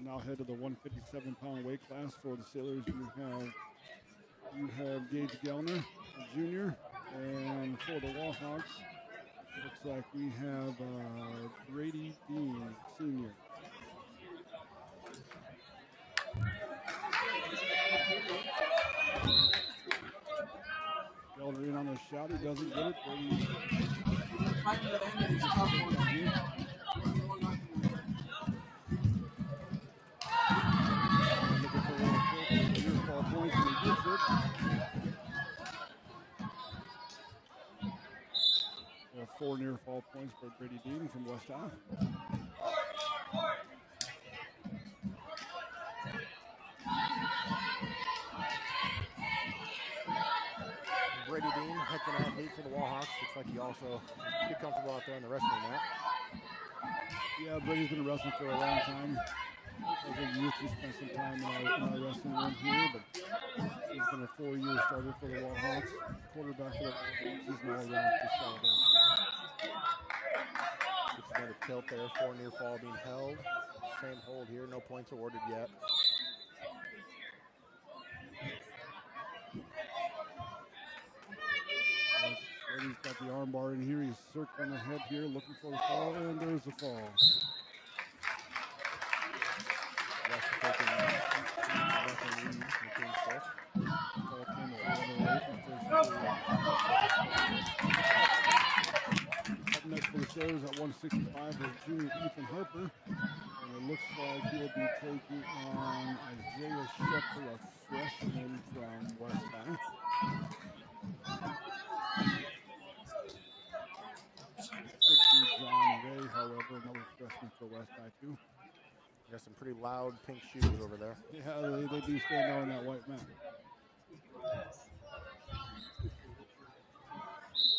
Now head to the 157-pound weight class for the Sailors. You have Gage Gellner, Jr., and for the Wallhawks, looks like we have Brady Dean, Sr. Gellner in on a shot, he doesn't get it. Four near fall points for Brady Dean from West Ave. Brady Dean, heck of an athlete for the Wallhawks. Looks like he also is pretty comfortable out there on the wrestling mat. Yeah, Brady's been wrestling for a long time. As a youth, he spent some time in our wrestling room here, but he's been a 4-year starter for the Wallhawks. Quarterback for the Wallhawks. He's now around for Philadelphia. Gets another tilt there, 4 near fall being held. Same hold here, no points awarded yet. Brady's got the arm bar in here. He's circling ahead here, looking for the fall, and there's the fall. Up next for the Sailors at 165 is junior Ethan Harper. And it looks like he'll be taking on Isaiah Shepherd, a freshman from West Ave. Could be John Ray, however, another freshman for West Ave too. Got some pretty loud pink shoes over there. Yeah, they do stand out on that white mat.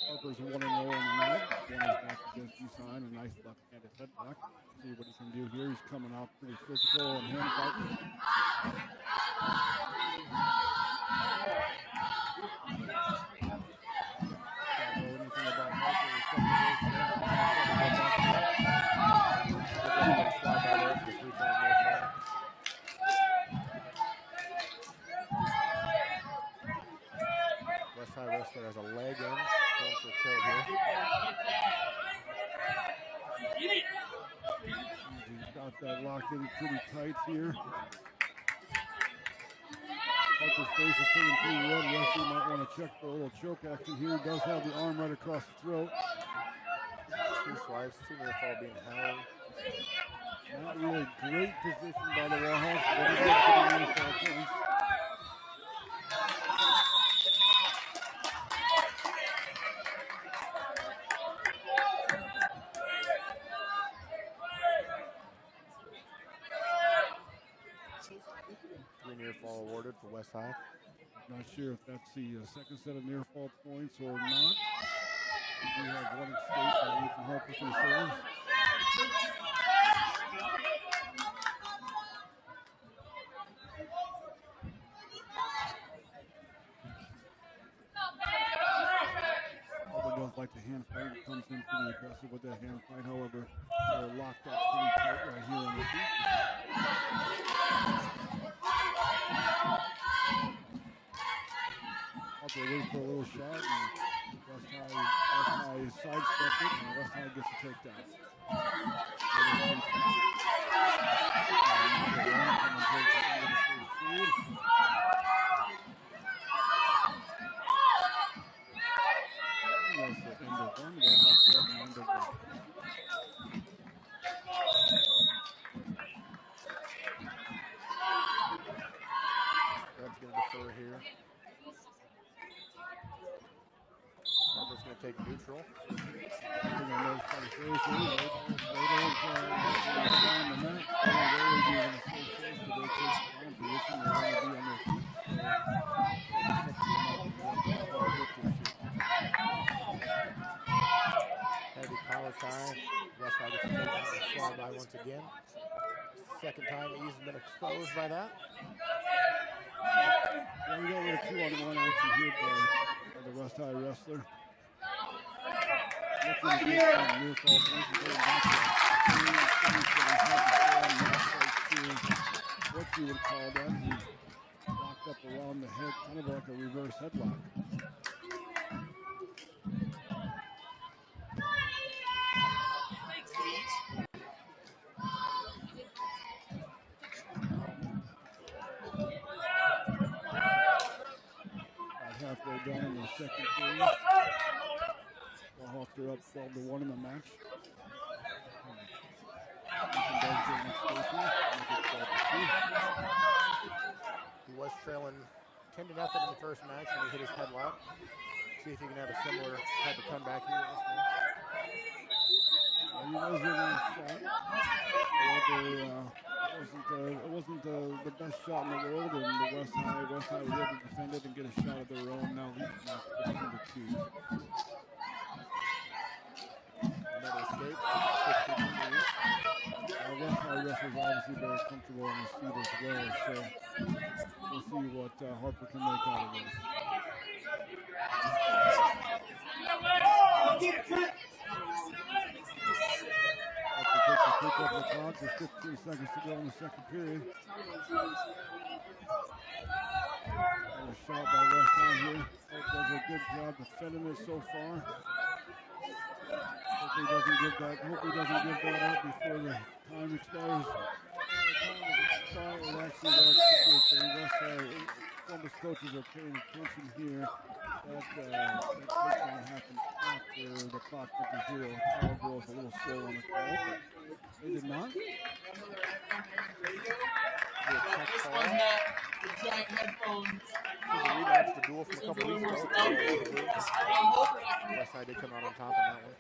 Harper's 1-0 on the night. One is back against Eastside. A nice left-handed headlock. See what he can do here. He's coming out pretty physical and hand fighting. Don't know anything about Harper. West High Wrestler has a leg in, going for a kill here. He's got that locked in pretty tight here. Harper's face is turning pretty red. Wesley might want to check for a little choke action here. He does have the arm right across the throat. Two swipes, 2 near fall being held. Not really great position by the Warhawks, but he's getting near fall points. Near fall awarded for West High. Not sure if that's the second set of near fall points or not. We have one at stake by Ethan Harper for the Sailors. Harper does like the hand fight. He comes in pretty aggressive with that hand fight. However, they're locked up pretty tight right here on the feet. Harper waiting for a little shot, and West High sidestepped it, and West High gets the takedown. That's the end of one. They'll have to have an end of one. That's going to defer here. Harper's going to take neutral. Heavy collar tie. West Side gets taken out and swallowed by once again. Second time he's been exposed by that. Yeah, we got a little 2-on-1 action here by the West High Wrestler. Looking to get some near fall points and going back to what you would call that. He locked up around the head, kind of like a reverse headlock. Halfway done in the second period. Warhawks are up 12-1 in the match. He was trailing 10-0 in the first match when he hit his headlock. See if he can have a similar type of comeback here in this match. He was in a shot. It wasn't the best shot in the world, and the West High was able to defend it and get a shot of their own. Now leading off number 2. Another escape. West High wrestlers obviously very comfortable on his feet as well, so we'll see what Harper can make out of this. Harper takes a pick up the clock with 15 seconds to go in the second period. And a shot by West High here. Hope does a good job defending it so far. Hope he doesn't give that up before the time expires. Actually, that's the West High Columbus coaches are paying attention here. That takedown happened after the clock went to 0. Call goes a little slow on the call, but they did not. The giant headphones. This is a rematch, the duel from a couple weeks ago. West Side did come out on top in that one.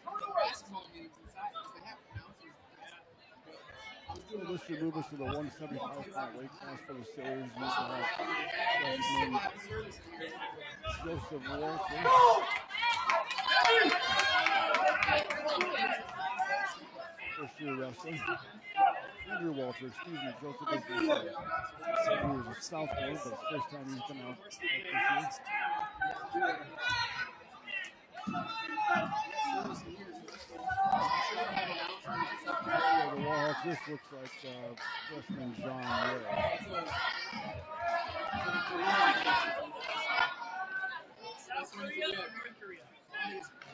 So this should move us to the 175-pound weight class for the Sailors. We have Joseph Walter. First-year wrestler. Andrew Walter, excuse me. Joseph is he was a sophomore, but it's the first time he's been out this year. The Warhawks, this looks like freshman John Ray.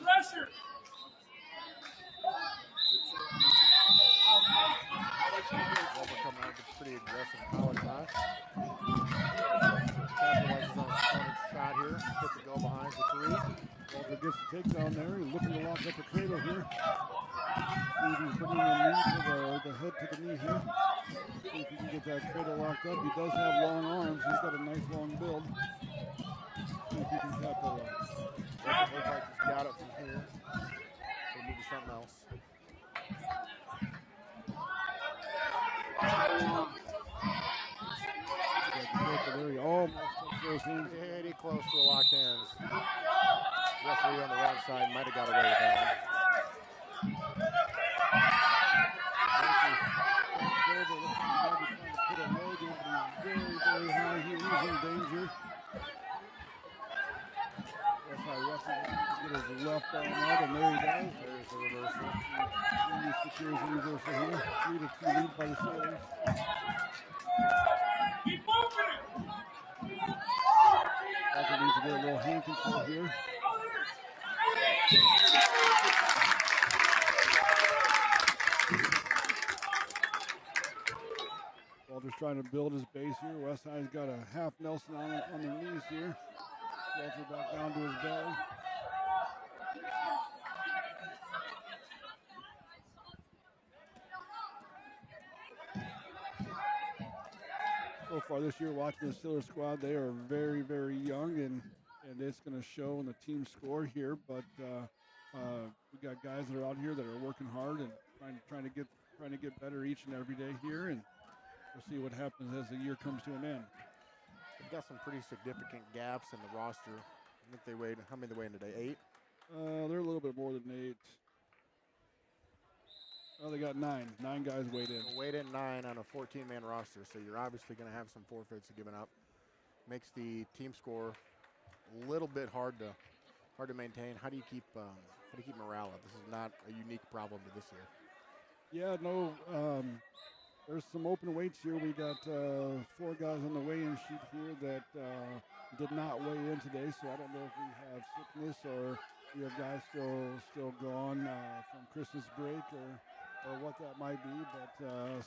Pressure. Walter coming out with a pretty aggressive power shot. Capitalizes on his opponent's shot here. Puts the goal behind for three. Walter gets the takedown there. He's looking to lock up the cradle here. See if he's bringing the knee to the head to the knee here. See if he can get that cradle locked up. He does have long arms. He's got a nice long build. See if he can capitalize. Looks like he's got it from here. We'll move to something else. There he almost touched those hands. Pretty close to the locked hands. Referee on the wrong side might have got away with that one. Put a leg in, but he's very, very high here. He's in danger. That's how referee get his left arm out, and there he does. There's the reversal. He secures the reversal here. 3-2 lead by the Sailors. Walter needs to get a little hand control here. Walter's trying to build his base here. Westside's got a half Nelson on their knees here. Walter back down to his belly. So far this year, watching the Steelers squad, they are very, very young, and it's going to show in the team score here. But we got guys that are out here that are working hard and trying to get better each and every day here, and we'll see what happens as the year comes to an end. They've got some pretty significant gaps in the roster. I think they weighed, how many they weigh in today? 8? They're a little bit more than 8. Well, they got 9. 9 guys weighed in. Weighed in 9 on a 14-man roster, so you're obviously going to have some forfeits given up. Makes the team score a little bit hard to maintain. How do you keep morale up? This is not a unique problem to this year. Yeah, no. There's some open weights here. We got 4 guys on the weigh-in sheet here that did not weigh in today, so I don't know if we have sickness or we have guys still gone from Christmas break or what that might be. But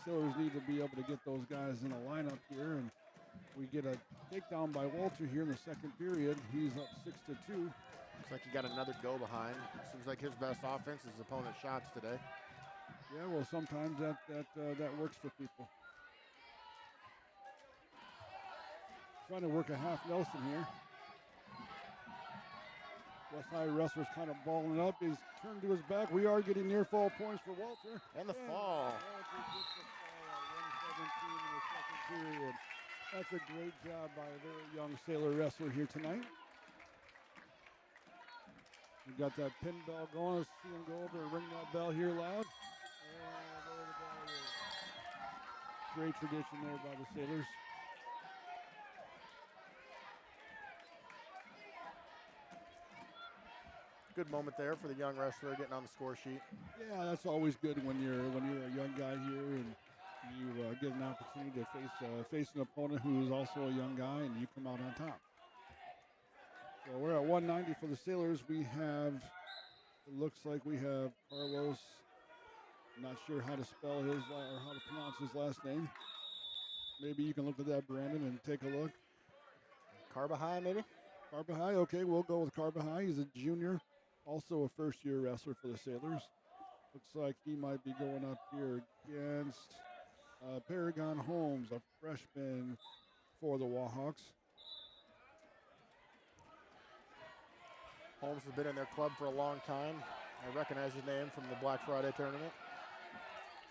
Steelers need to be able to get those guys in the lineup here, and we get a takedown by Walter here in the second period. He's up 6-2. Looks like he got another go behind. Seems like his best offense is opponent shots today. Yeah, well, sometimes that works for people. Trying to work a half Nelson here. Westside wrestler's kind of balling up. He's turned to his back. We are getting near fall points for Walter. And the fall. Walter gets the fall at 117 in the second period. That's a great job by a very young Sailor wrestler here tonight. We got that pin bell going. Let's see him go over and ring that bell here loud. And there the bell is. Great tradition there by the Sailors. Good moment there for the young wrestler getting on the score sheet. Yeah, that's always good when you're a young guy here and you get an opportunity to face an opponent who is also a young guy and you come out on top. So we're at 190 for the Sailors. We have, it looks like we have Carlos. I'm not sure how to spell his or how to pronounce his last name. Maybe you can look at that, Brandon, and take a look. Carbajal, maybe? Carbajal, okay, we'll go with Carbajal. He's a junior, also a first-year wrestler for the Sailors. Looks like he might be going up here against Paragon Holmes, a freshman for the Warhawks. Holmes has been in their club for a long time. I recognize his name from the Black Friday tournament.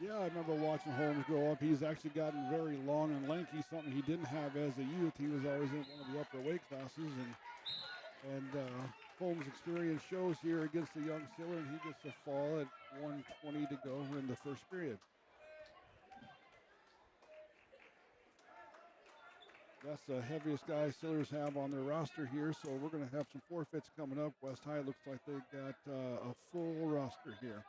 Yeah, I remember watching Holmes grow up. He's actually gotten very long and lanky, something he didn't have as a youth. He was always in one of the upper weight classes, and Holmes' experience shows here against the young Siller, and he gets a fall at 1:20 to go in the first period. That's the heaviest guy Sillers have on their roster here, so we're going to have some forfeits coming up. West High looks like they got a full roster here.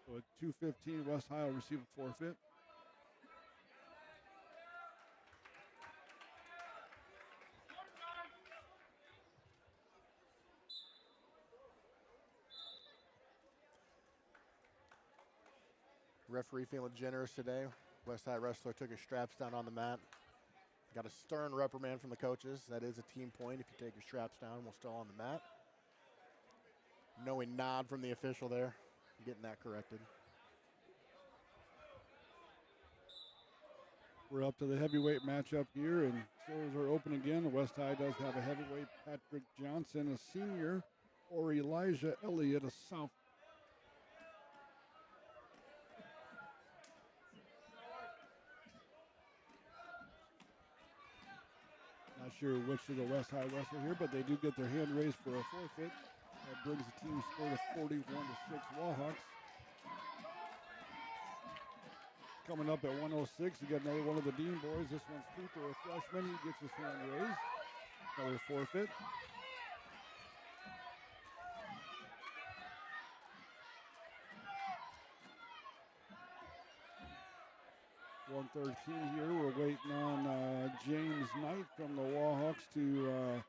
So at 2:15, West High will receive a forfeit. Referee feeling generous today. West High wrestler took his straps down on the mat. Got a stern reprimand from the coaches. That is a team point if you take your straps down while still on the mat. Knowing nod from the official there, getting that corrected. We're up to the heavyweight matchup here, and Sillers are open again. West High does have a heavyweight, Patrick Johnson, a senior, or Elijah Elliott, a sophomore. Not sure which of the West High wrestle here, but they do get their hand raised for a forfeit. That brings the team score to 41-6 Wahawks. Coming up at 1:06, you got another one of the Dean boys. This one's Cooper, a freshman. He gets his hand raised. Another forfeit. .113 here. We're waiting on James Knight from the Wahawks to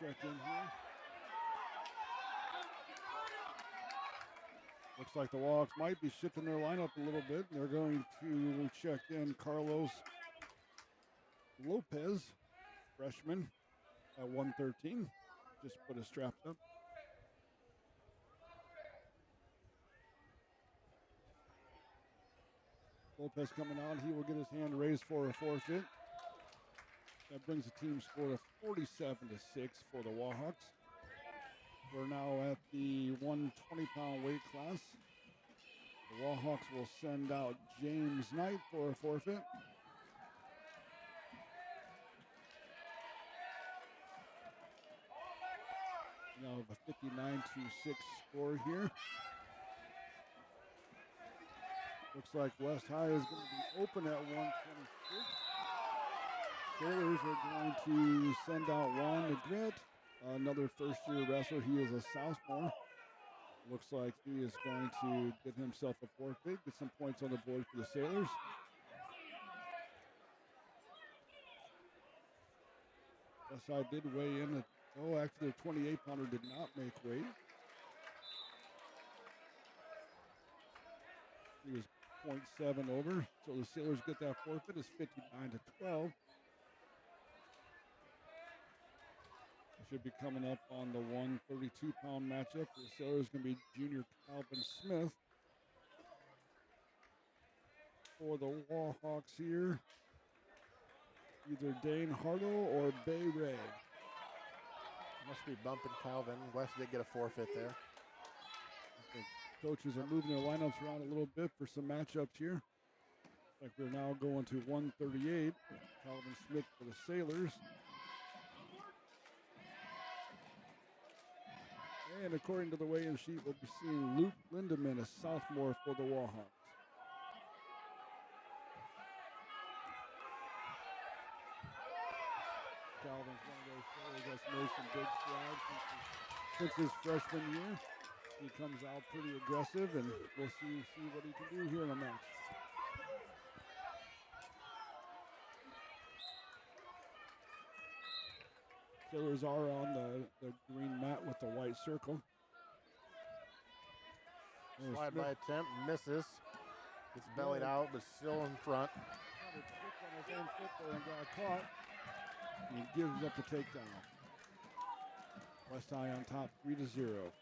check in here. Looks like the Wahawks might be shifting their lineup a little bit. They're going to check in Carlos Lopez, freshman, at 113. Just put his straps up. Lopez coming out. He will get his hand raised for a forfeit. That brings the team score to 47-6 for the Wahawks. We're now at the 120-pound weight class. The Wahawks will send out James Knight for a forfeit. Now a 59-6 score here. Looks like West High is going to be open at 126. Sailors are going to send out Juan Negret, another first-year wrestler. He is a sophomore. Looks like he is going to get himself a forfeit, get some points on the board for the Sailors. West Side did weigh in. Actually, the 28-pounder did not make weight. He was 0.7 over, so the Sailors get that forfeit. It's 59-12. Should be coming up on the 132-pound matchup. The Sailors going to be junior Calvin Smith. For the Wahawks here, either Dane Hartle or Bay Ray. Must be bumping Calvin. West did get a forfeit there. The coaches are moving their lineups around a little bit for some matchups here. Like we're now going to 138. Calvin Smith for the Sailors. And according to the weigh-in sheet, we'll be seeing Luke Lindemann, a sophomore for the Wahawks. Calvin's one of those players that's made some big strides since his freshman year. He comes out pretty aggressive, and we'll see what he can do here in a match. Sailors are on the green mat with the white circle. Slide by attempt, misses. Gets bellied out, but still in front. Tried to trick on his own foot there and got caught. And he gives up the takedown. West High on top, 3-0.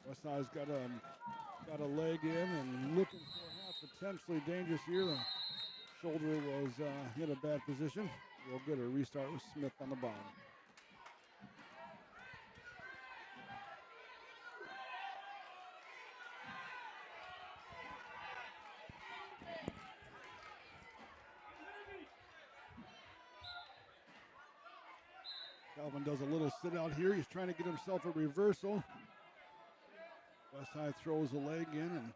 West High's got a leg in and looking for potentially dangerous here. The shoulder was in a bad position. We'll get a restart with Smith on the bottom. Calvin does a little sit out here. He's trying to get himself a reversal. West High throws a leg in, and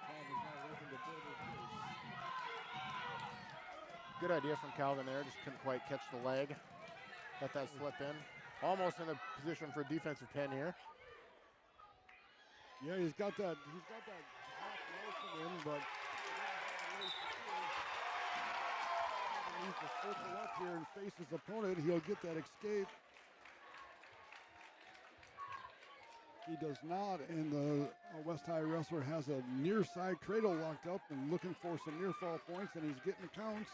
Calvin's now looking to build his pace. Good idea from Calvin there. Just couldn't quite catch the leg. Let that slip in. Almost in a position for a defensive pin here. Yeah, he's got that half motion in, but he needs to circle up here and face his opponent. He'll get that escape. He does not, and the West High wrestler has a near side cradle locked up and looking for some near fall points, and he's getting the counts.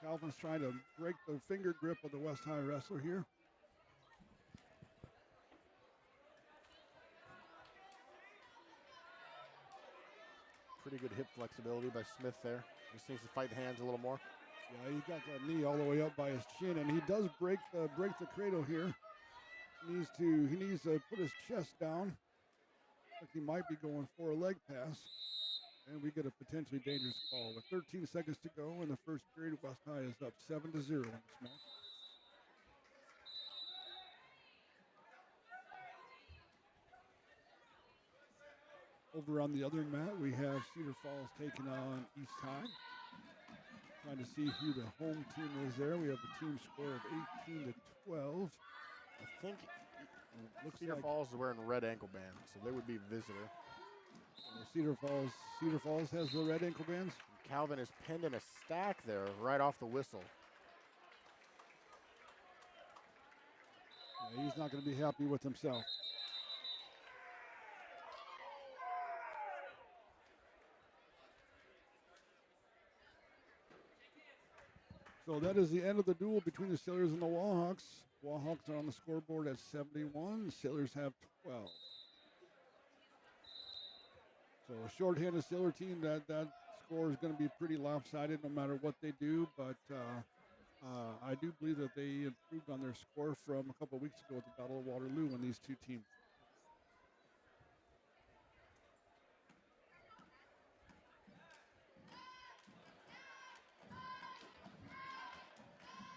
Calvin's trying to break the finger grip of the West High wrestler here. Pretty good hip flexibility by Smith there. Just needs to fight the hands a little more. Yeah, he's got that knee all the way up by his chin, and he does break the cradle here. He needs to put his chest down. Like he might be going for a leg pass. And we get a potentially dangerous call. With 13 seconds to go in the first period, West High is up 7-0 in this match. Over on the other mat, we have Cedar Falls taking on East High. Trying to see who the home team is there. We have a team score of 18-12. I think Cedar Falls is wearing red ankle bands, so they would be visitor. Cedar Falls has the red ankle bands. Calvin is pinned in a stack there right off the whistle. Yeah, he's not going to be happy with himself. So that is the end of the duel between the Sailors and the Wallhawks. Wallhawks are on the scoreboard at 71. The Sailors have 12. So a shorthanded Sailor team, that score is going to be pretty lopsided no matter what they do. But I do believe that they improved on their score from a couple of weeks ago at the Battle of Waterloo when these two teams.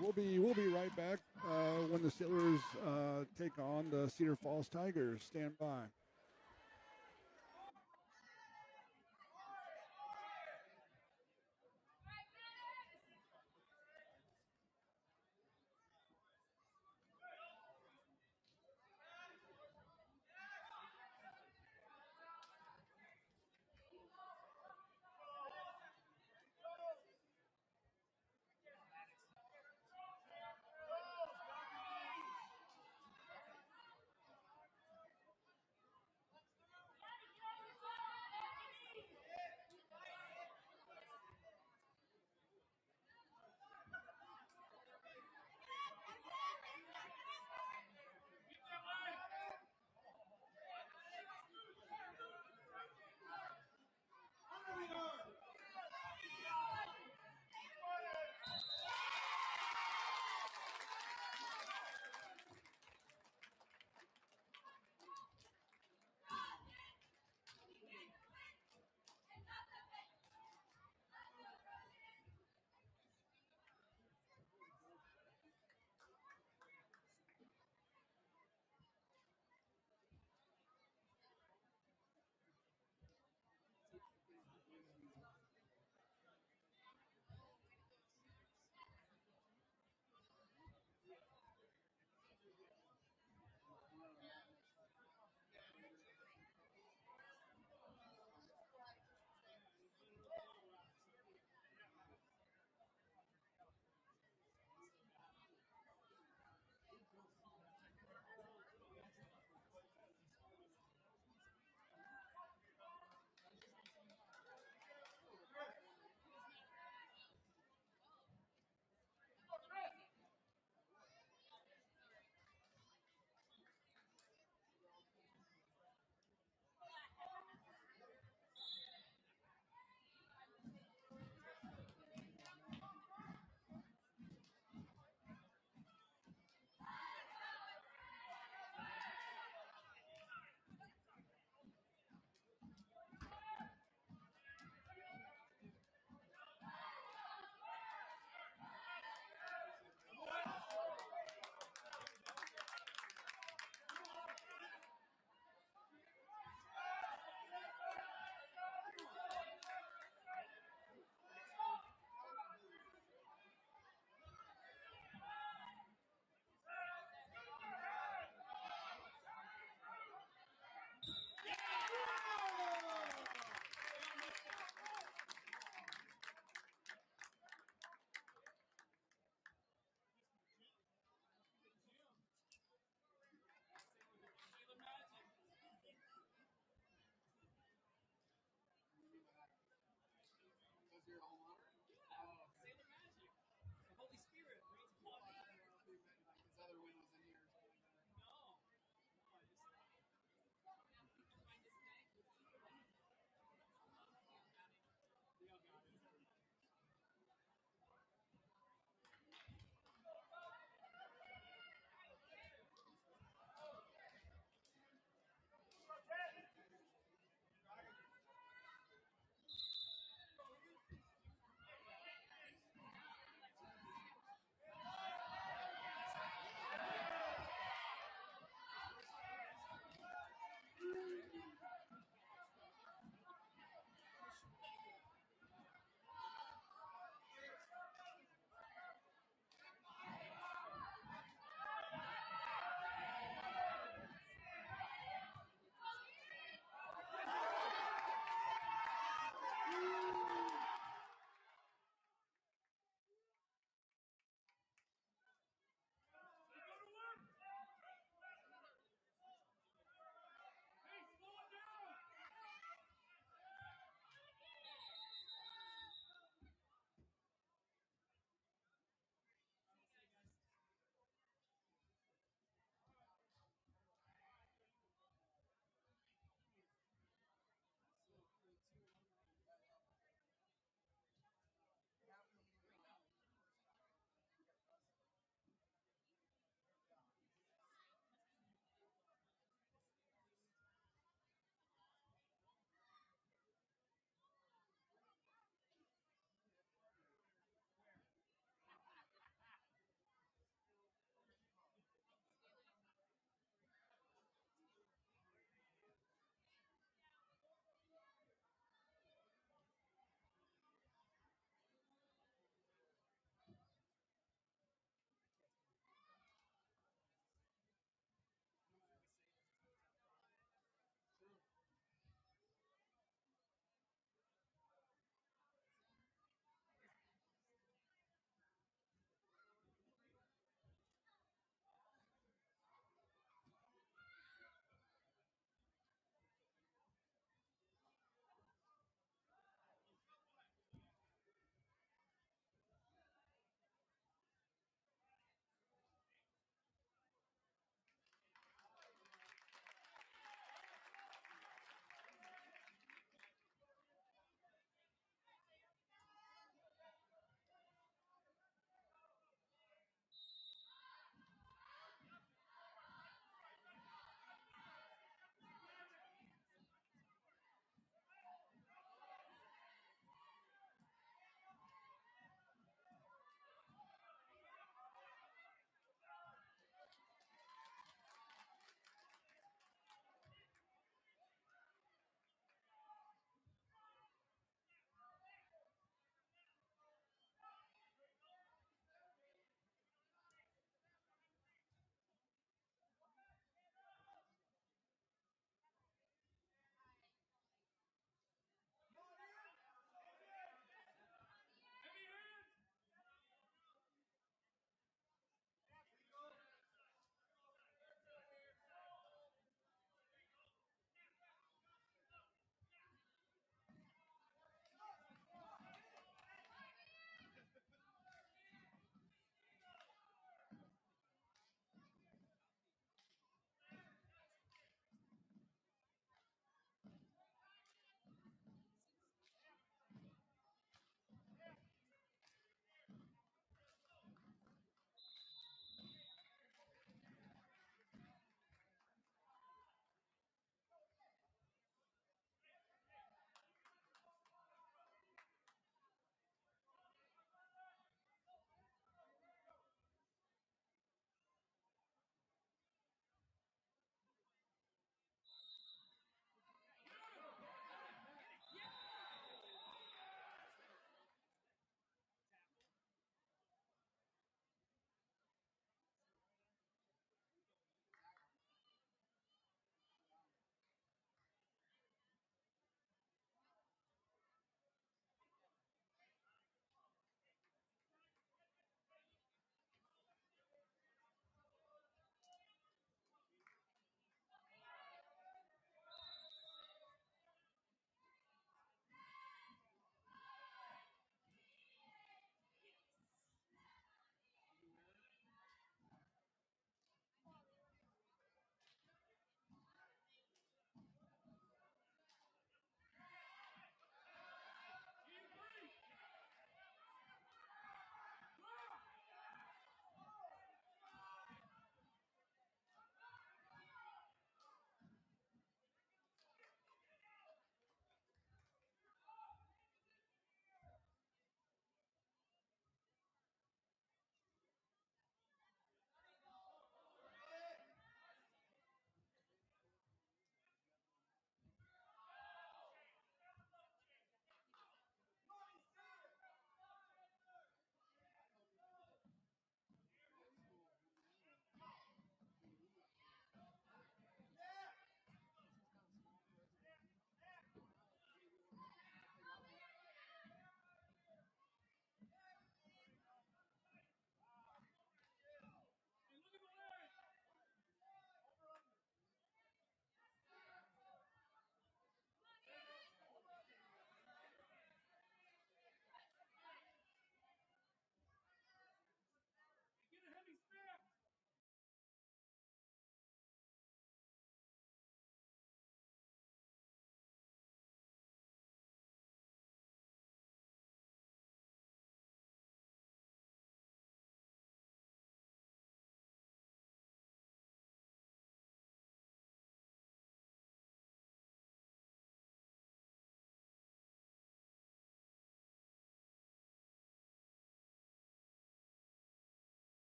We'll be right back when the Sailors take on the Cedar Falls Tigers. Stand by.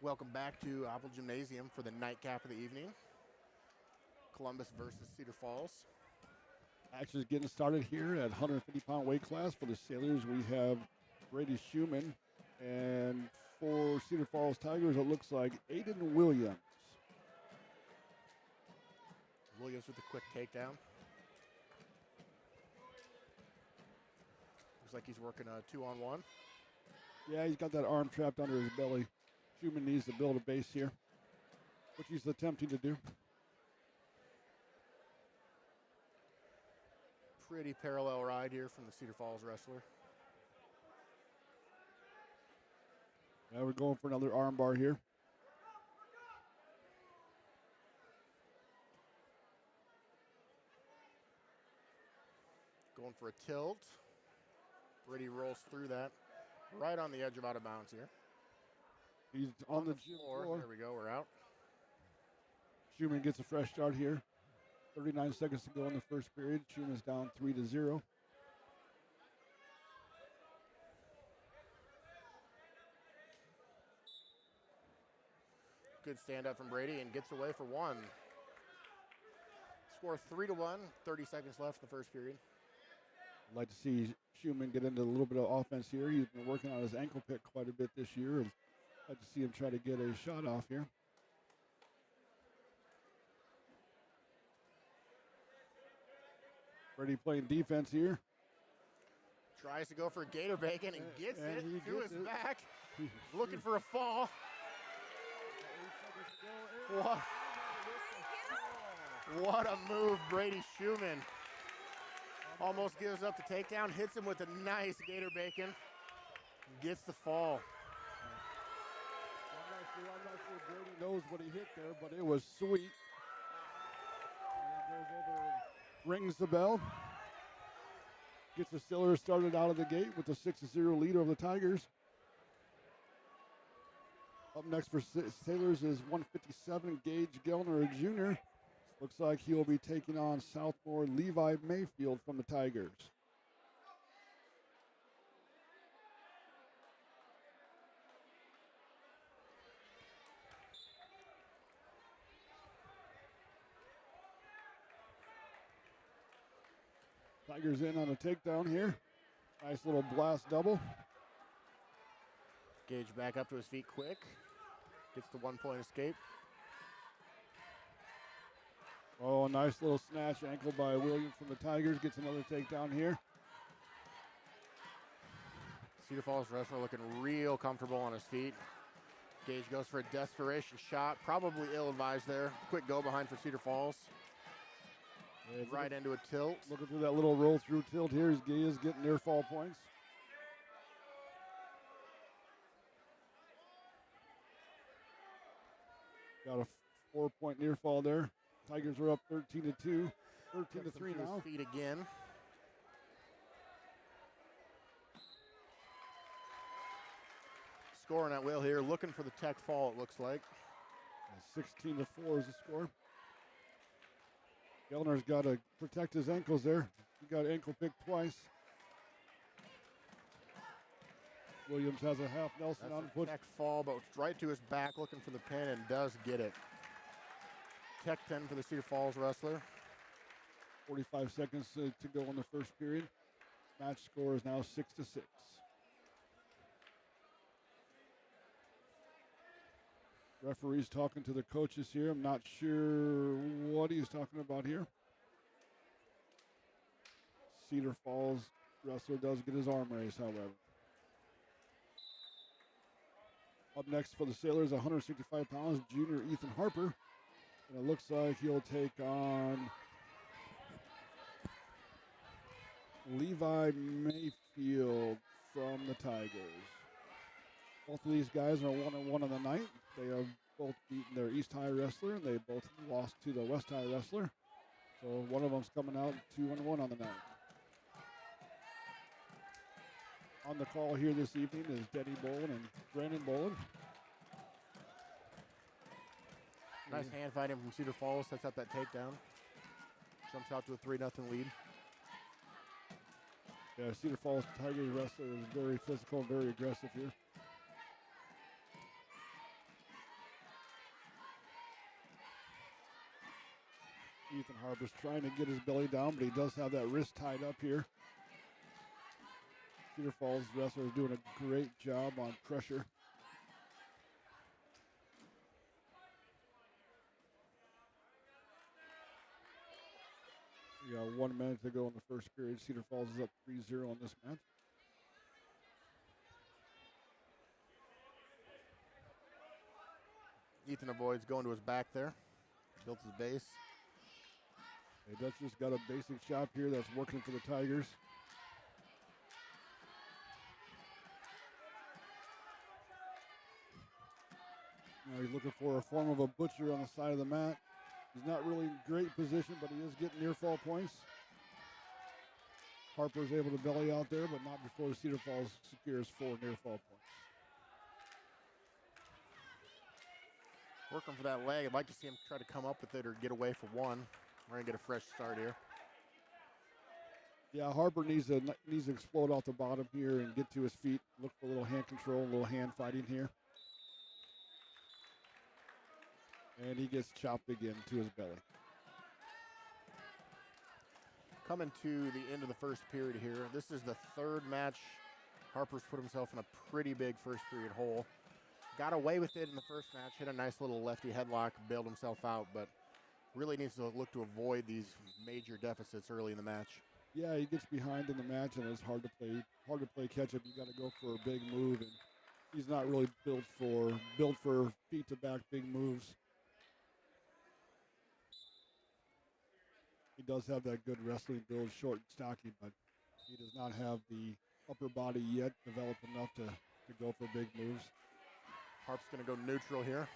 Welcome back to Apple Gymnasium for the nightcap of the evening. Columbus versus Cedar Falls. Action is getting started here at 150-pound weight class. For the Sailors, we have Brady Schumann. And for Cedar Falls Tigers, it looks like Aiden Williams. Williams with a quick takedown. Looks like he's working a 2-on-1. Yeah, he's got that arm trapped under his belly. Schumann needs to build a base here, which he's attempting to do. Pretty parallel ride here from the Cedar Falls wrestler. Now we're going for another arm bar here. Going for a tilt. Brady rolls through that. Right on the edge of out of bounds here. He's on the gym floor. There we go, we're out. Schumann gets a fresh start here. 39 seconds to go in the first period. Schumann's down 3-0. Good stand up from Brady and gets away for one. Score 3-1, 30 seconds left in the first period. I'd like to see Schumann get into a little bit of offense here. He's been working on his ankle pick quite a bit this year. And I'd like to see him try to get a shot off here. Brady playing defense here. Tries to go for a gator bacon and gets and it he to gets his it. back. Looking for a fall. What a move, Brady Schumann. Almost gives up the takedown, hits him with a nice gator bacon. Gets the fall. I'm not sure Brady knows what he hit there, but it was sweet. And goes over and rings the bell. Gets the Steelers started out of the gate with a 6-0 lead over the Tigers. Up next for Sailors is 157 Gage Gellner Jr. Looks like he'll be taking on Southmore Levi Mayfield from the Tigers. Tigers in on a takedown here. Nice little blast double. Gage back up to his feet quick. Gets the 1-point escape. Oh, nice little snatch ankle by Williams from the Tigers. Gets another takedown here. Cedar Falls wrestler looking real comfortable on his feet. Gage goes for a desperation shot. Probably ill-advised there. Quick go behind for Cedar Falls. Yeah, Right into a tilt. Looking through that little roll-through tilt here. He is getting near fall points. Got a 4-point near fall there. Tigers are up 13-2, 13-3 now. Feet again. Scoring at will here, looking for the tech fall, it looks like. 16-4 is the score. Gellner's got to protect his ankles there. He got ankle picked twice. Williams has a half Nelson That's on a foot. tech fall, but right to his back, looking for the pin, and does get it. Tech 10 for the Cedar Falls wrestler. 45 seconds to go in the first period. Match score is now 6-6. Referee's talking to the coaches here. I'm not sure what he's talking about here. Cedar Falls wrestler does get his arm raised, however. Up next for the Sailors, 165 pounds, junior Ethan Harper. And it looks like he'll take on Levi Mayfield from the Tigers. Both of these guys are 1-1 on the night. They have both beaten their East High wrestler, and they both lost to the West High wrestler. So one of them's coming out 2-1 on the night. On the call here this evening is Denny Bolin and Brandon Bolin. Nice hand fighting from Cedar Falls, sets up that takedown. Jumps out to a 3-0 lead. Yeah, Cedar Falls Tigers wrestler is very physical and very aggressive here. Ethan Harper's trying to get his belly down, but he does have that wrist tied up here. Cedar Falls wrestler is doing a great job on pressure. We got 1 minute to go in the first period. Cedar Falls is up 3-0 on this match. Ethan avoids going to his back there. Built his base. Hey, Dutch just got a basic shot here that's working for the Tigers. Now he's looking for a form of a butcher on the side of the mat. He's not really in great position, but he is getting near fall points. Harper's able to belly out there, but not before Cedar Falls secures 4 near fall points. Working for that leg. I'd like to see him try to come up with it or get away for 1. We're going to get a fresh start here. Yeah, Harper needs to explode off the bottom here and get to his feet. Look for a little hand control, a little hand fighting here. And he gets chopped again to his belly. Coming to the end of the first period here. This is the 3rd match. Harper's put himself in a pretty big first period hole. Got away with it in the first match. Hit a nice little lefty headlock, bailed himself out, but really needs to look to avoid these major deficits early in the match. Yeah, he gets behind in the match, and it's hard to play catch up. You got to go for a big move, and he's not really built for feet to back big moves. He does have that good wrestling build, short and stocky, but he does not have the upper body yet developed enough to go for big moves. Harp's going to go neutral here.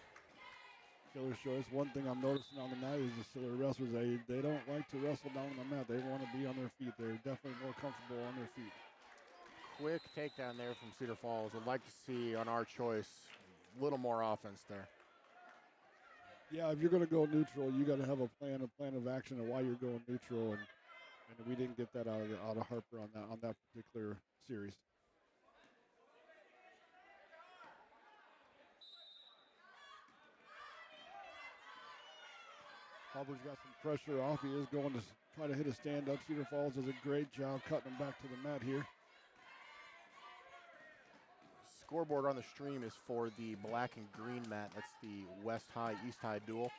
Killer's choice. One thing I'm noticing on the night is the Siller wrestlers, they don't like to wrestle down on the mat. They want to be on their feet. They're definitely more comfortable on their feet. Quick takedown there from Cedar Falls. I'd like to see on our choice a little more offense there. Yeah, if you're going to go neutral, you got to have a plan of action of why you're going neutral, and we didn't get that out of Harper on that particular series. Harper's got some pressure off. He is going to try to hit a stand-up. Cedar Falls does a great job cutting him back to the mat here. Scoreboard on the stream is for the black and green mat. That's the West High, East High duel.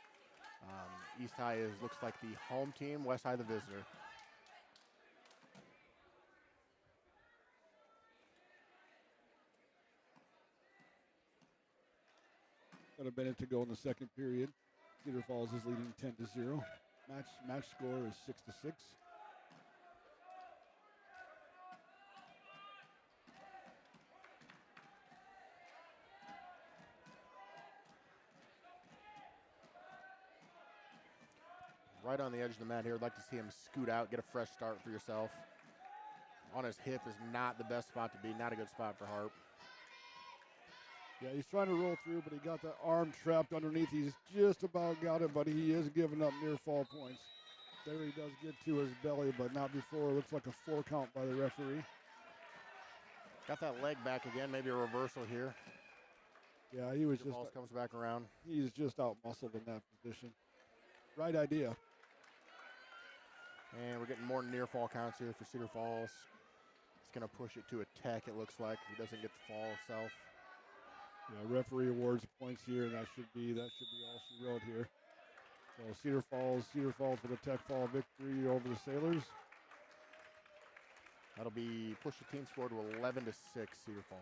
East High looks like the home team, West High the visitor. Got a minute to go in the second period. Cedar Falls is leading 10-0. Match score is 6-6. Right on the edge of the mat here. I'd like to see him scoot out, get a fresh start for yourself. On his hip is not the best spot to be, not a good spot for Harp. Yeah, he's trying to roll through, but he got that arm trapped underneath. He's just about got it, but he is giving up near fall points. There he does get to his belly, but not before. It looks like a 4 count by the referee. Got that leg back again, maybe a reversal here. Yeah, he was Cedar Falls comes back around. He's just out-muscled in that position. Right idea. And we're getting more near fall counts here for Cedar Falls. It's going to push it to a tech, it looks like, if he doesn't get the fall itself. Yeah, referee awards points here, and that should be all she wrote here. So Cedar Falls with a tech fall victory over the Sailors. That'll be push the team score to 11-6, Cedar Falls.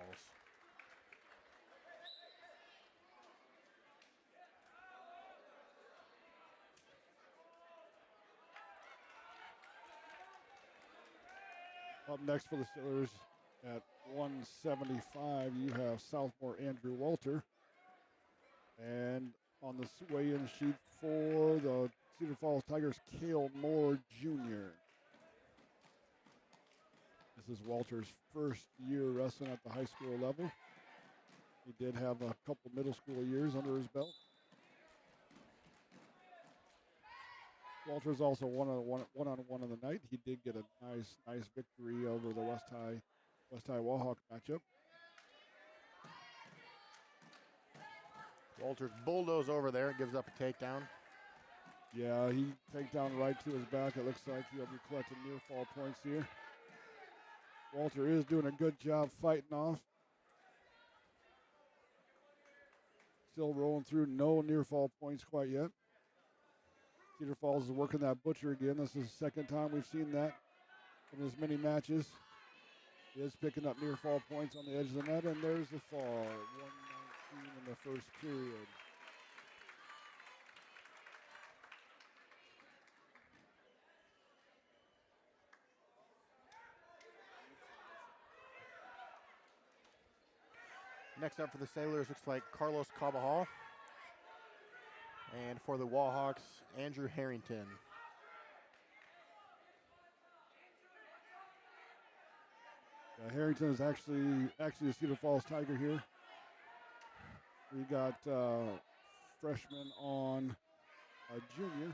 Up next for the Sailors at 175, you have sophomore Andrew Walter. And on the weigh-in sheet for the Cedar Falls Tigers, Cale Moore Jr. This is Walter's first year wrestling at the high school level. He did have a couple middle school years under his belt. Walter's also one-on-one of the night. He did get a nice victory over the West High Wahawk matchup. Walters bulldoze over there, gives up a takedown. Yeah, he take down right to his back. It looks like he'll be collecting near fall points here. Walter is doing a good job fighting off. Still rolling through, no near fall points quite yet. Cedar Falls is working that butcher again. This is the second time we've seen that in as many matches. He is picking up near fall points on the edge of the net, and there's the fall. 119 in the first period. Next up for the Sailors looks like Carlos Cabajal. And for the Wallhawks, Andrew Harrington. Harrington is actually the Cedar Falls Tiger here. We got freshman on a junior.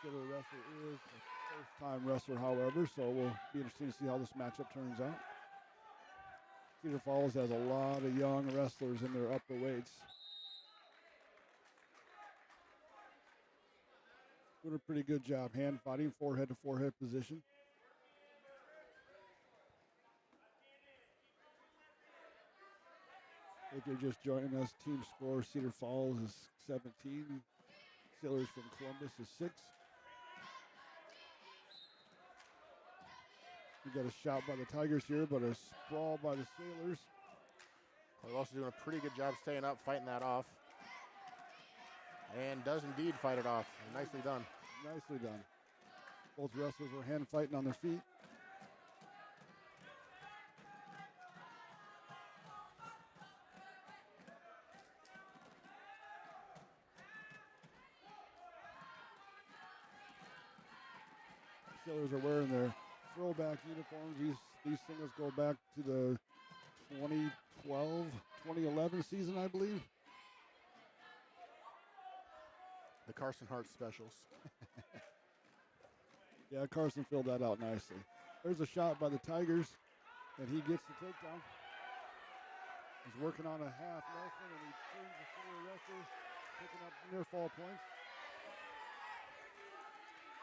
Cedar wrestler is a first-time wrestler, however, so we'll be interested to see how this matchup turns out. Cedar Falls has a lot of young wrestlers in their upper weights. Doing a pretty good job hand fighting, forehead to forehead position. If you're just joining us, team score Cedar Falls is 17. Sailors from Columbus is 6. We got a shot by the Tigers here, but a sprawl by the Sailors. Carlos doing a pretty good job staying up, fighting that off. And does indeed fight it off. Nicely done. Nicely done. Both wrestlers were hand fighting on their feet. Sailors are wearing their throwback uniforms. These singles go back to the 2012, 2011 season, I believe. The Carson Hart specials. Yeah, Carson filled that out nicely. There's a shot by the Tigers, and he gets the takedown. He's working on a half Nelson, and he turns the center wrestler, picking up near fall points.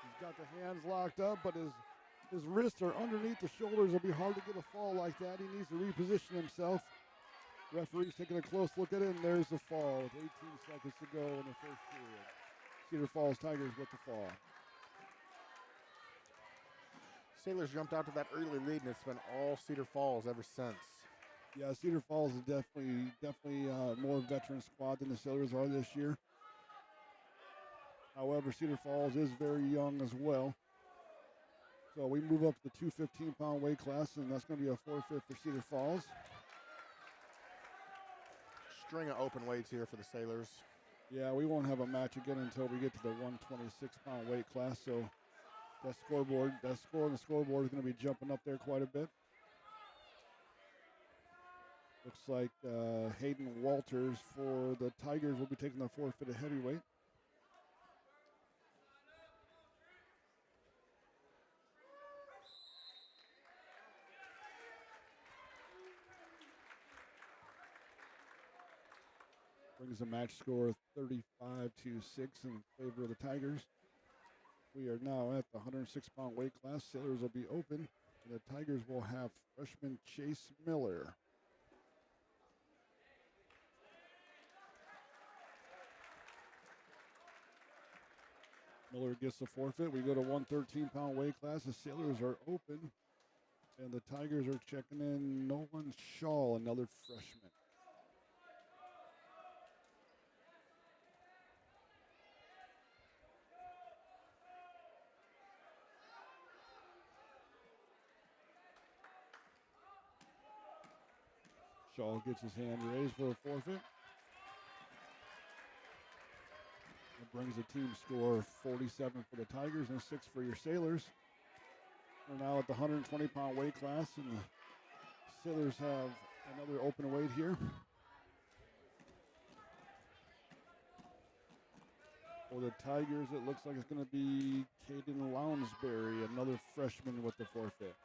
He's got the hands locked up, but his wrists are underneath the shoulders. It'll be hard to get a fall like that. He needs to reposition himself. Referee's taking a close look at it, and there's the fall with 18 seconds to go in the first period. Cedar Falls Tigers with the fall. Sailors jumped out to that early lead, and it's been all Cedar Falls ever since. Yeah, Cedar Falls is definitely more veteran squad than the Sailors are this year. However, Cedar Falls is very young as well. So we move up to the 215-pound weight class, and that's going to be a forfeit for Cedar Falls. String of open weights here for the Sailors. Yeah, we won't have a match again until we get to the 126-pound weight class. So that score on the scoreboard is going to be jumping up there quite a bit. Looks like Hayden Walters for the Tigers will be taking the forfeit of heavyweight. Brings a match score of 35-6 in favor of the Tigers. We are now at the 106-pound weight class. Sailors will be open, and the Tigers will have freshman Chase Miller. Miller gets the forfeit. We go to 113-pound weight class. The Sailors are open, and the Tigers are checking in Nolan Shaw, another freshman. Shaw gets his hand raised for a forfeit. That brings the team score of 47 for the Tigers and 6 for your Sailors. We're now at the 120-pound weight class, and the Sailors have another open weight here. For the Tigers, it looks like it's going to be Caden Lounsbury, another freshman with the forfeit.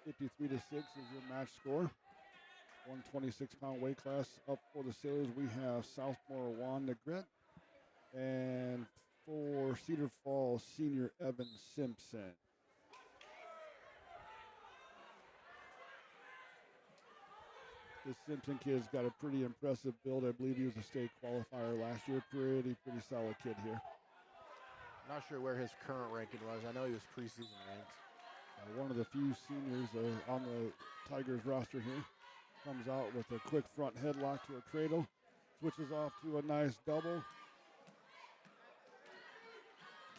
$53-6 is your match score. 126-pound weight class up for the Sailors. We have Southmore Wanda Grit. And for Cedar Falls, senior Evan Simpson. This Simpson kid's got a pretty impressive build. I believe he was a state qualifier last year. Pretty solid kid here. Not sure where his current ranking was. I know he was preseason ranked. One of the few seniors on the Tigers roster here. Comes out with a quick front headlock to a cradle. Switches off to a nice double.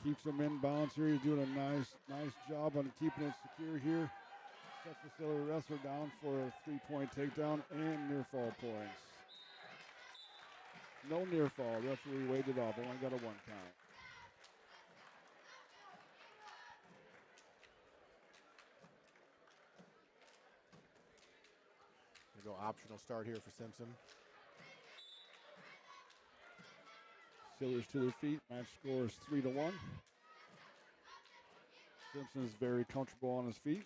Keeps him in bounds here. He's doing a nice job on keeping it secure here. Sets the Sailor wrestler down for a 3-point takedown and near fall points. No near fall. Referee waved it off. Only got a 1 count. Go optional start here for Simpson. Sailors to their feet. Match score is 3-1. Simpson is very comfortable on his feet.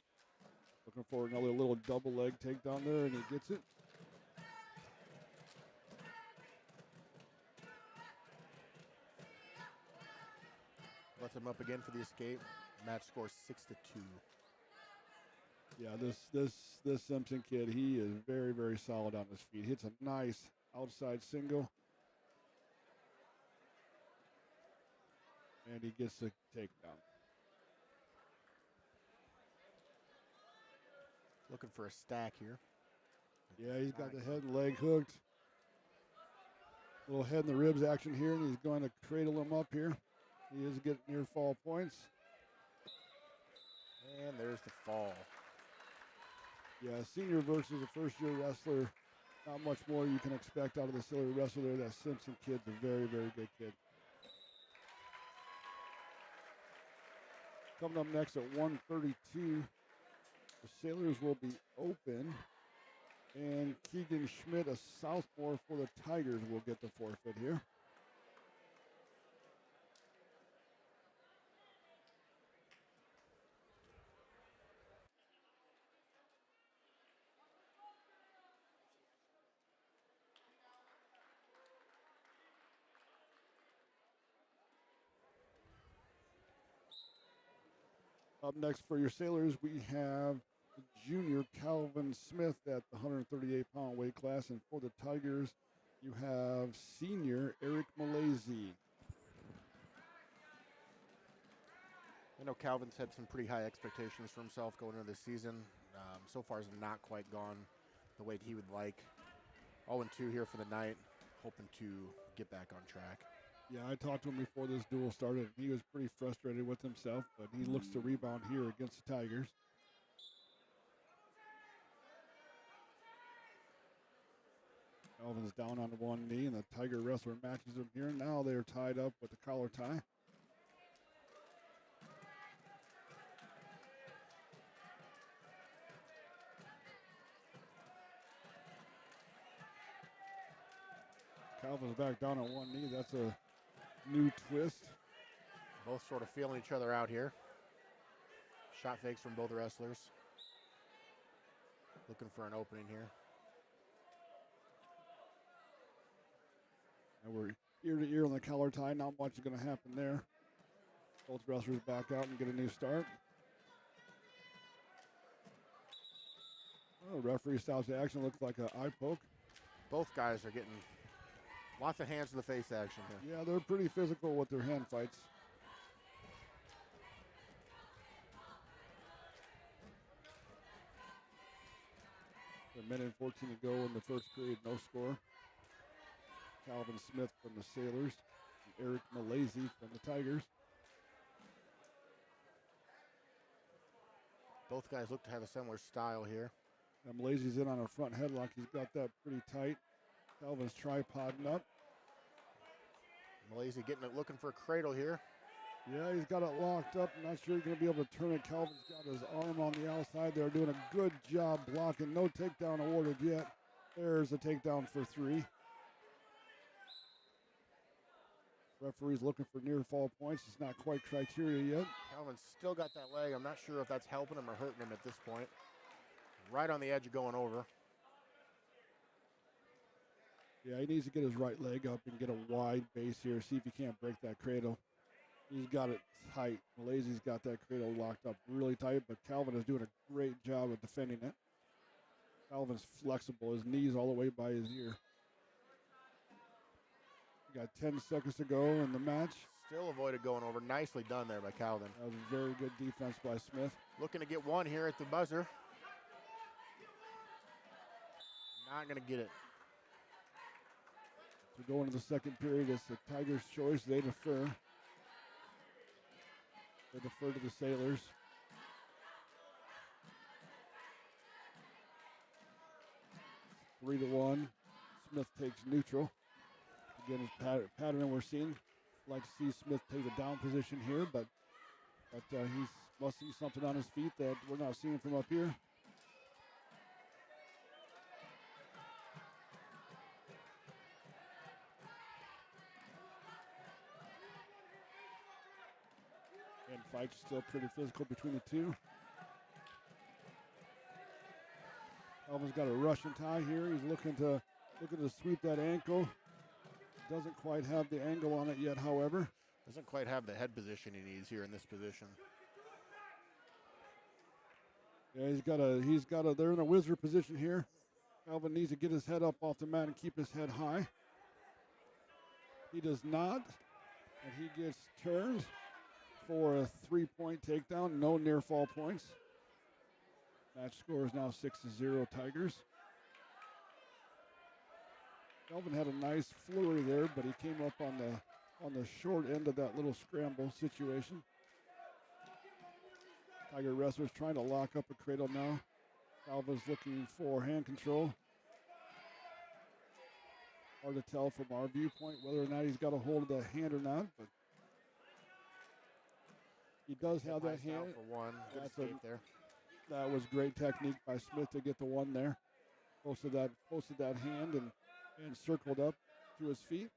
Looking for another little double leg takedown there, and he gets it. Lets him up again for the escape. Match score 6-2. Yeah, this Simpson kid, he is very solid on his feet. Hits a nice outside single. And he gets the takedown. Looking for a stack here. Yeah, he's got the head and leg hooked. Little head and the ribs action here, and he's going to cradle him up here. He is getting near fall points. And there's the fall. Yeah, senior versus a first-year wrestler. Not much more you can expect out of the Sailor wrestler there. That Simpson kid's a very good kid. Coming up next at 1:32, the Sailors will be open. And Keegan Schmidt, a southpaw for the Tigers, will get the forfeit here. Up next for your Sailors, we have junior Calvin Smith at the 138-pound weight class. And for the Tigers, you have senior Eric Malaysia. I know Calvin's had some pretty high expectations for himself going into this season. So far, has not quite gone the way he would like. 0-2 here for the night, hoping to get back on track. Yeah, I talked to him before this duel started. He was pretty frustrated with himself, but he looks to rebound here against the Tigers. Calvin's down on one knee, and the Tiger wrestler matches him here. Now they're tied up with the collar tie. Calvin's back down on one knee. That's a new twist. Both sort of feeling each other out here. Shot fakes from both wrestlers. Looking for an opening here. And we're ear to ear on the collar tie. Not much is going to happen there. Both wrestlers back out and get a new start. Oh, referee stops the action. Looks like an eye poke. Both guys are getting lots of hands to the face action here. Yeah, they're pretty physical with their hand fights. A minute and 14 to go in the first period, no score. Calvin Smith from the Sailors, and Eric Malaysia from the Tigers. Both guys look to have a similar style here. And Malaysia's in on a front headlock. He's got that pretty tight. Calvin's tripoding up. Malaysia looking for a cradle here. Yeah, he's got it locked up. Not sure he's going to be able to turn it. Calvin's got his arm on the outside. They're doing a good job blocking. No takedown awarded yet. There's a takedown for 3. Referee's looking for near fall points. It's not quite criteria yet. Calvin's still got that leg. I'm not sure if that's helping him or hurting him at this point. Right on the edge of going over. Yeah, he needs to get his right leg up and get a wide base here. See if he can't break that cradle. He's got it tight. Malaysia's got that cradle locked up really tight, but Calvin is doing a great job of defending it. Calvin's flexible. His knee's all the way by his ear. We got 10 seconds to go in the match. Still avoided going over. Nicely done there by Calvin. That was very good defense by Smith. Looking to get one here at the buzzer. Not going to get it. To go into the second period, it's the Tigers' choice. They defer. They defer to the Sailors. Three to one. Smith takes neutral. Again, his pattern we're seeing. Like to see Smith take the down position here, but he must see something on his feet that we're not seeing from up here. And fight's still pretty physical between the two. Calvin's got a Russian tie here. He's looking to sweep that ankle. Doesn't quite have the angle on it yet, however. Doesn't quite have the head position he needs here in this position. Yeah, they're in a wizard position here. Calvin needs to get his head up off the mat and keep his head high. He does not, and he gets turned for a 3-point takedown. No near fall points. Match score is now 6-0 Tigers. Calvin had a nice flurry there, but he came up on the short end of that little scramble situation. Tiger wrestlers trying to lock up a cradle now. Calvin's looking for hand control. Hard to tell from our viewpoint whether or not he's got a hold of the hand or not, but he does have that hand. For one. Good escape there. That was great technique by Smith to get the one there. Posted that hand and circled up to his feet.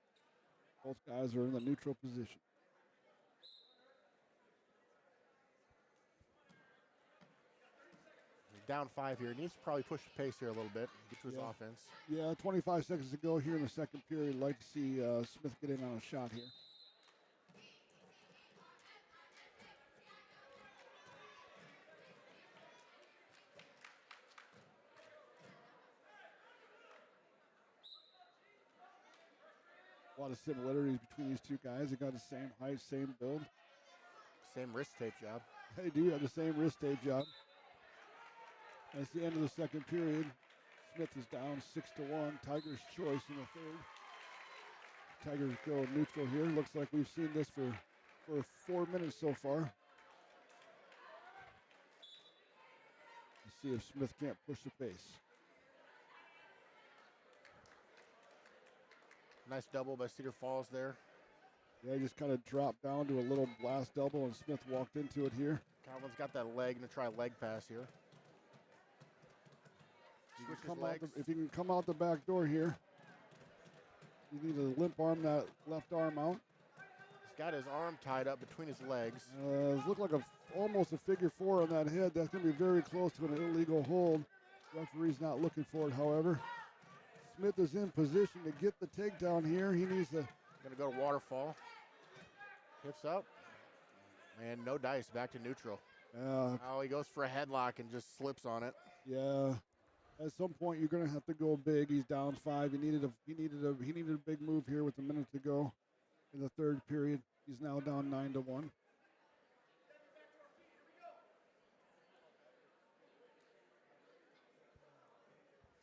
Both guys are in the neutral position. He's down 5 here. He needs to probably push the pace here a little bit, get to his offense. Yeah, 25 seconds to go here in the second period. Like to see Smith get in on a shot here. A lot of similarities between these two guys. They got the same height, same build. Same wrist tape job. They do have the same wrist tape job. That's the end of the second period. Smith is down 6-1. Tigers' choice in the third. Tigers go neutral here. Looks like we've seen this for 4 minutes so far. Let's see if Smith can't push the pace. Nice double by Cedar Falls there. Yeah, he just kind of dropped down to a little blast double, and Smith walked into it here. Calvin's got that leg, going to try a leg pass here. If he can come out the back door here, you need to limp arm that left arm out. He's got his arm tied up between his legs. It looked like almost a figure 4 on that head. That's going to be very close to an illegal hold. Referee's not looking for it, however. Smith is in position to get the takedown here. He needs to. Going to go to waterfall. Hips up. And no dice, back to neutral. Oh, he goes for a headlock and just slips on it. Yeah. At some point, you're going to have to go big. He's down 5. He needed a big move here with a minute to go in the third period. He's now down 9-1.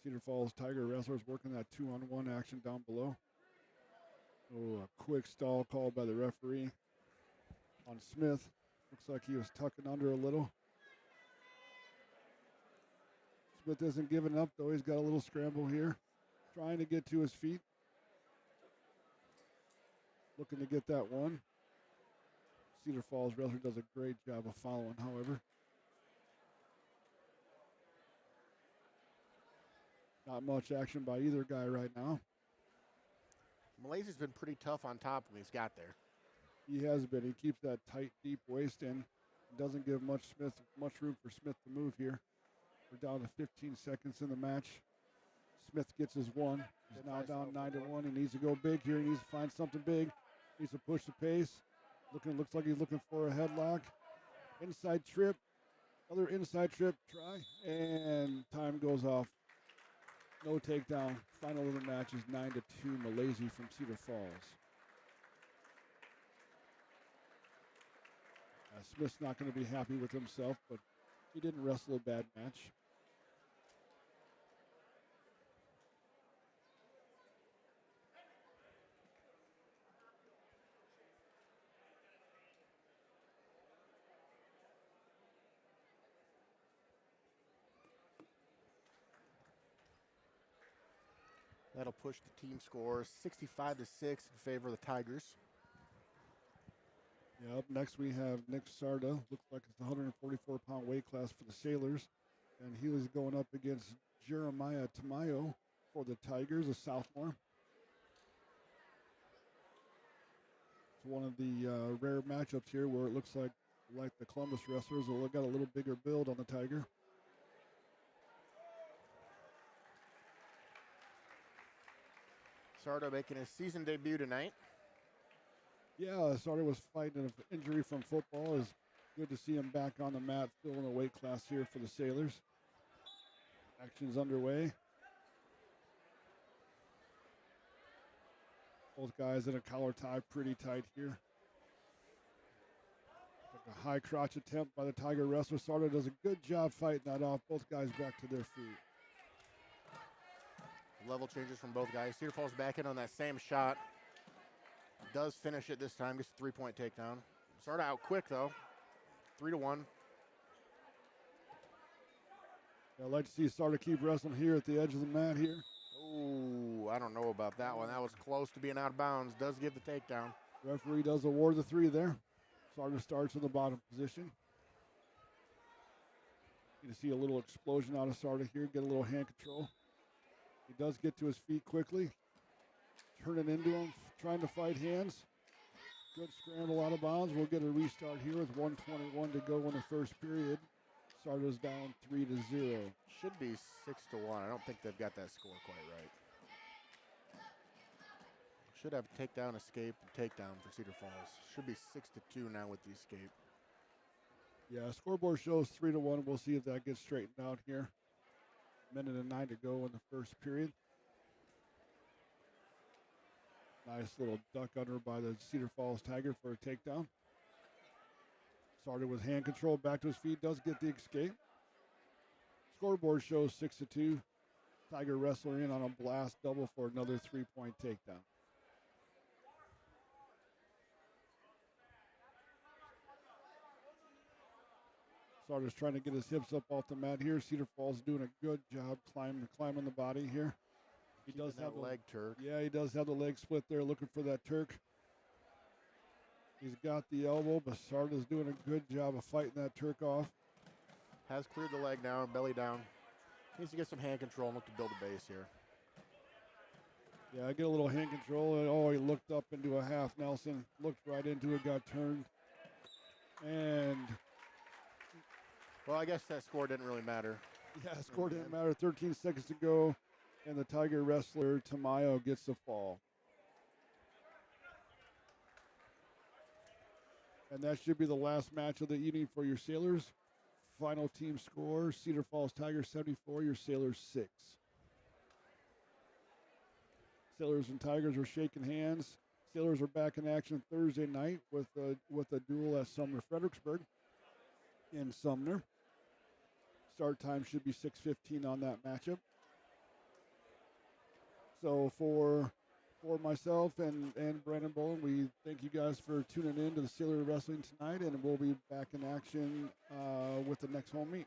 Cedar Falls Tiger wrestlers working that 2-on-1 action down below. Oh, a quick stall called by the referee on Smith. Looks like he was tucking under a little. Smith isn't giving up, though. He's got a little scramble here. Trying to get to his feet. Looking to get that one. Cedar Falls wrestler does a great job of following, however. Not much action by either guy right now. Malaysia's been pretty tough on top of him. He's got there. He has been. He keeps that tight, deep waist in. Doesn't give much room for Smith to move here. We're down to 15 seconds in the match. Smith gets his one. He's now down 9-1. He needs to go big here. He needs to find something big. Needs to push the pace. Looks like he's looking for a headlock. Inside trip. Other inside trip try. And time goes off. No takedown. Final of the match is 9-2. Malaysia from Cedar Falls. Smith's not going to be happy with himself, but he didn't wrestle a bad match. That'll push the team score 65-6 in favor of the Tigers. Yeah, up next we have Nick Sarda. Looks like it's the 144-pound weight class for the Sailors. And he was going up against Jeremiah Tamayo for the Tigers, a sophomore. It's one of the rare matchups here where it looks like the Columbus wrestlers will got a little bigger build on the Tiger. Sarda making his season debut tonight. Yeah, Sarda was fighting an injury from football. It's good to see him back on the mat, filling a weight class here for the Sailors. Action's underway. Both guys in a collar tie, pretty tight here. Like a high crotch attempt by the Tiger wrestler. Sarda does a good job fighting that off. Both guys back to their feet. Level changes from both guys. Cedar Falls back in on that same shot. Does finish it this time. Gets a 3-point takedown. Sarda out quick though. 3-1. I'd like to see Sarda keep wrestling here at the edge of the mat here. Ooh, I don't know about that one. That was close to being out of bounds. Does give the takedown. Referee does award the 3 there. Sarda starts in the bottom position. You see a little explosion out of Sarda here. Get a little hand control. He does get to his feet quickly. Turning into him, trying to fight hands. Good scramble out of bounds. We'll get a restart here with 1:21 to go in the first period. Sarda's down 3-0. Should be 6-1. I don't think they've got that score quite right. Should have takedown, escape, and takedown for Cedar Falls. Should be 6-2 now with the escape. Yeah, scoreboard shows 3-1. We'll see if that gets straightened out here. Minute and 9 to go in the first period. Nice little duck under by the Cedar Falls Tiger for a takedown. Sarda with hand control, back to his feet, does get the escape. Scoreboard shows 6-2. Tiger wrestler in on a blast double for another 3-point takedown. Sarda's trying to get his hips up off the mat here. Cedar Falls doing a good job climbing the body here. He does have that leg Turk. Yeah, he does have the leg split there, looking for that Turk. He's got the elbow, but Sarda's doing a good job of fighting that Turk off. Has cleared the leg down, belly down. Needs to get some hand control and look to build a base here. Yeah, I get a little hand control. Oh, he looked up into a half Nelson. Looked right into it, got turned. And well, I guess that score didn't really matter. yeah, score didn't matter. 13 seconds to go. And the Tiger wrestler, Tamayo, gets the fall. And that should be the last match of the evening for your Sailors. Final team score, Cedar Falls Tigers 74, your Sailors 6. Sailors and Tigers are shaking hands. Sailors are back in action Thursday night with a duel at Sumner Fredericksburg in Sumner. Start time should be 6:15 on that matchup. So for myself and Brandon Bowen, we thank you guys for tuning in to the Sailor Wrestling tonight, and we'll be back in action with the next home meet.